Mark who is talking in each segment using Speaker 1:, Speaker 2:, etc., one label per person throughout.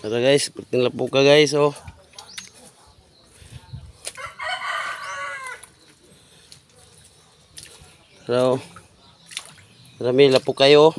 Speaker 1: Tara guys, puting lapo ka guys oh. So, marami lapo kayo.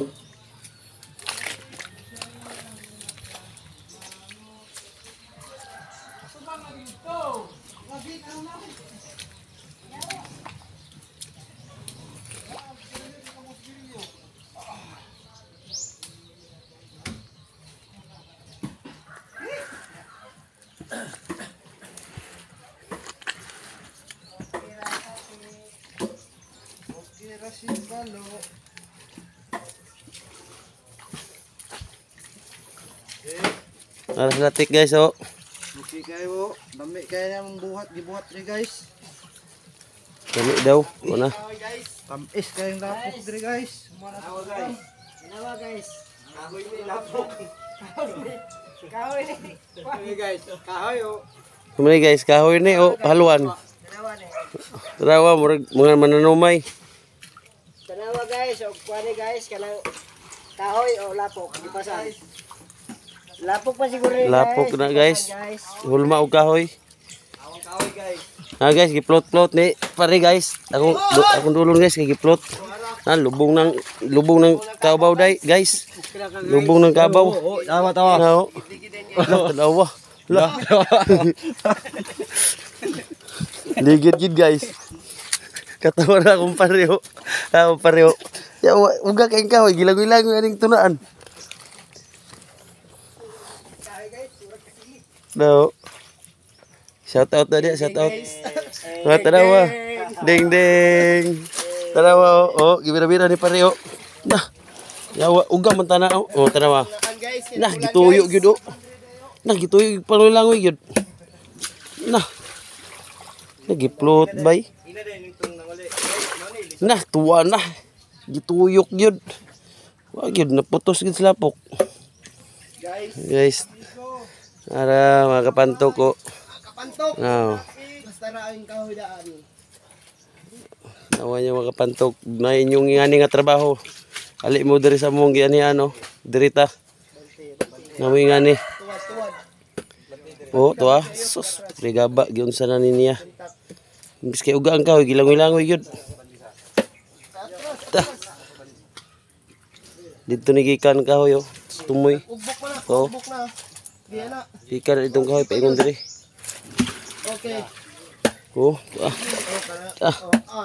Speaker 1: Para sa latik guys oh.
Speaker 2: Okay kayo, dami kaya namang gibuhat rin guys.
Speaker 1: Dami daw, una.
Speaker 2: Tamis kayong lapok rin guys.
Speaker 3: Ginawa guys. Ginawa guys. Kahoy ni lapok. Kahoy ni. Kahoy guys. Kahoy oh.
Speaker 1: Kumani guys, kahoy ni oh, haluan.
Speaker 3: Ginawa ni.
Speaker 1: Tarawa mga mananumay.
Speaker 3: Ginawa guys, o kuani guys kanang kahoy o lapok di pasan. Lapok pa siguro guys.
Speaker 1: Lapok na guys. Hulma og kahoy.
Speaker 3: Awang kahoy guys.
Speaker 1: Ah guys, giplot-plot ni pare guys. Akong dulon guys kay giplot. Ah, lubong ng kabaw dai guys. Lubong ng kabaw.
Speaker 2: Oh, tawa.
Speaker 1: Ano? Dalawa. La. Ligid gid guys. Katawa na akong pareho. Ah, pareho. Ya uga kay kahoy, gilang-gilang aning tunaan. No. Shout out na dia, shout out. Mga tarawa. Ding ding. Tarawa oh, gibira-bira ni pareho. Nah. Yawa uga man tana oh. Oh, tarawa. Nah, gituyo gyud oh. Nah, gituyo panulangoy gyud. Nah. Nagiplot bay. Nah, tuwa na. Gituyok gyud. Wa gyud naputos gyud sa lapok. Guys. Ara mga kapantok ko.
Speaker 2: Kapantok.
Speaker 1: Oh.
Speaker 2: Basta na ang kahoy daan.
Speaker 1: Nawa niyo mga kapantok na inyong ingani nga trabaho. Ali mo diri sa mong giani ano, dirita. Nawa ingani. Oh, tuwa. Sus, ligaba gyud sa niya. Imbis kay uga ang kahoy gilangoy-langoy gyud. Dito ni gikan kahoy oh. Tumoy.
Speaker 2: Ugbok na.
Speaker 1: Oh.
Speaker 2: Ugbok na. Diyan na.
Speaker 1: Gikan itong kahoy paingon diri.
Speaker 2: Okay.
Speaker 1: Oh,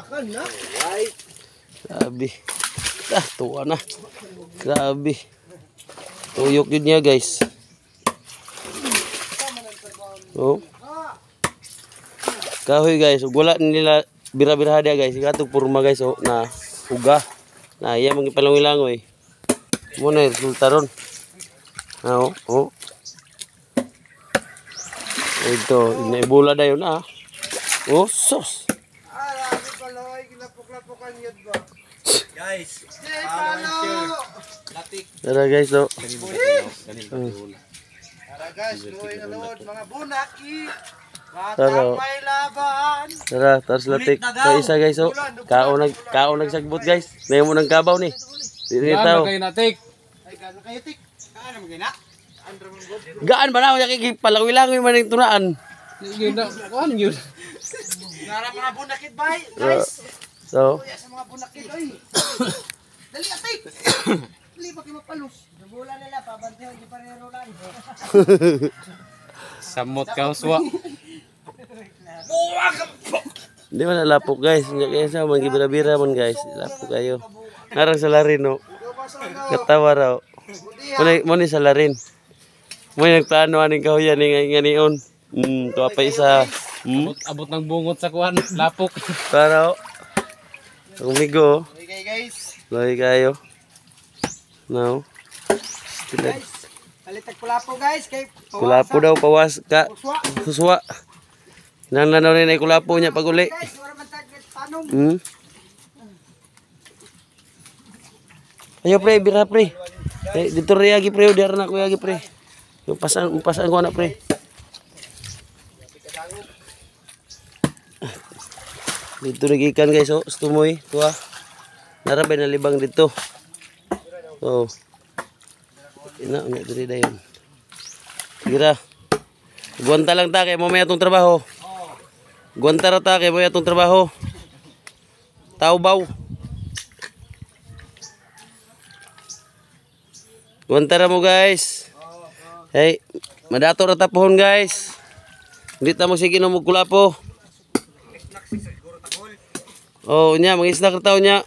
Speaker 2: Kan na.
Speaker 3: Ay,
Speaker 1: grabe. Tuwa na. Grabe. Tuyok yun niya guys. Oh. Kahoy guys. Wala nila bira-bira dia guys. Ikatong purma guys. Oh, na uga. Na iya mangipalangoy-langoy. Muna resulta ron. Oh, oh. Ito, inaibula dayon na. Oh, sos.
Speaker 2: Ay, paloy ginapok-lapokan yun ba?
Speaker 3: guys. Latik.
Speaker 1: Tara guys, oh.
Speaker 2: Tara guys, luoy na load mga bunaki.
Speaker 1: Tara.
Speaker 2: Batang may laban.
Speaker 1: Tara, taras latik. Sa isa guys, oh. Kaon nagsagbot guys. Nayo mo ng kabaw ni. Dili tao.
Speaker 2: Ay, gano'n kayo tik? Kaano mo gina? Andro mo god.
Speaker 1: Gaan ba na kay palangoy-langoy man ning tunaan.
Speaker 2: Nara mga bunakit bay. Guys.
Speaker 1: So,
Speaker 2: Kuya sa mga bunakit oy. Dali atik. Dali ba kayo mapalos?
Speaker 3: Dubulan nila pabantayan di parero lang.
Speaker 4: Samot ka uswa.
Speaker 1: di man lapok guys. Nya kaya sa man gibira-bira man guys. Lapok kayo. Narang sa larin no. Katawa raw. Mo ni sa larin. Mo nagplano aning kahoyan ning nganion. Tuwa pa isa.
Speaker 4: Abot ng bungot sa kuan, lapok.
Speaker 1: Para umigo.
Speaker 2: Okay guys.
Speaker 1: Lagi kayo. No.
Speaker 2: Guys, palitag kulapo guys kay
Speaker 1: Kulapo daw pawas ka.
Speaker 2: Uswa.
Speaker 1: Suswa. Nanlanaw rin ay kulapo niya pag uli.
Speaker 2: Guys, wala man tag tanong.
Speaker 1: Ayo pre, bira pre. Dito rin yagi pre, diara na ko yagi pre. Yung pasang ko na pre. Dito nagikan guys, oh, stumoy, tuwa. Narabay na libang dito. Oh. Ina, unya diri dayon. Gira. Guwanta lang ta kay mamaya tong trabaho. Guwanta ra ta kay mamaya tong trabaho. Taubaw. Guwanta ra mo guys. Hey, madato ra ta pohon guys. Hindi ta mo sige no mugkulapo. Oh, nya, mag-snack ra taw nya.